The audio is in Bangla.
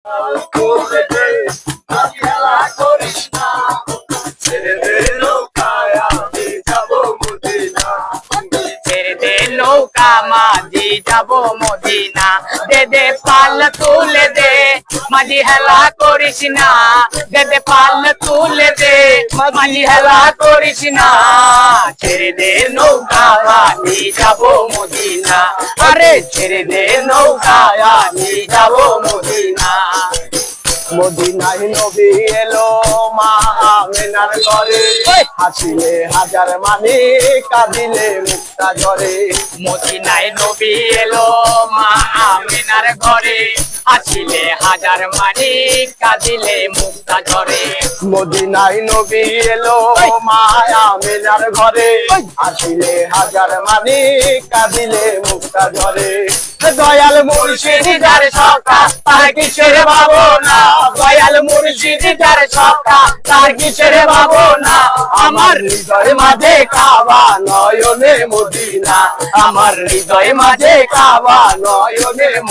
তুলে দে মাঝি হেলা করিস না ছেড়ে দে নৌকায় আমি যাবো মদিনা ছেড়ে দে নৌকা মাঝি যাবো মদিনা দে দে পাল তুলে দে মাঝি হেলা করিস না দে দে পাল তুলে দে মাঝি হেলা করিস না ছেড়ে দে নৌকা আমি যাবো মদিনা আরে ছেড়ে দে নৌকা আমি যাবো মদিনা মদিনায় নবী এলো মা আমেনার ঘরে হাসিলে হাজার মানি কাঁদিলে মুক্তা ঝরে মদিনায় নবী এলো মা আমিনার ঘরে আসিলে হাজার মানি কাঁদিলে মুক্তা ঝরে মদিনায় নবী এলো মা আমেনার ঘরে হাসিলে হাজার মানি কাঁদিলে মুক্তা ঝরে দয়াল মুর্শিদ যার সখা তার কিসের ভাবনা দয়াল মুর্শিদ যার সখা তার কিসের ভাবনা আমার হৃদয় মাঝে কাবা নয়নে মদিনা আমার হৃদয় মাঝে কাবা নয়নে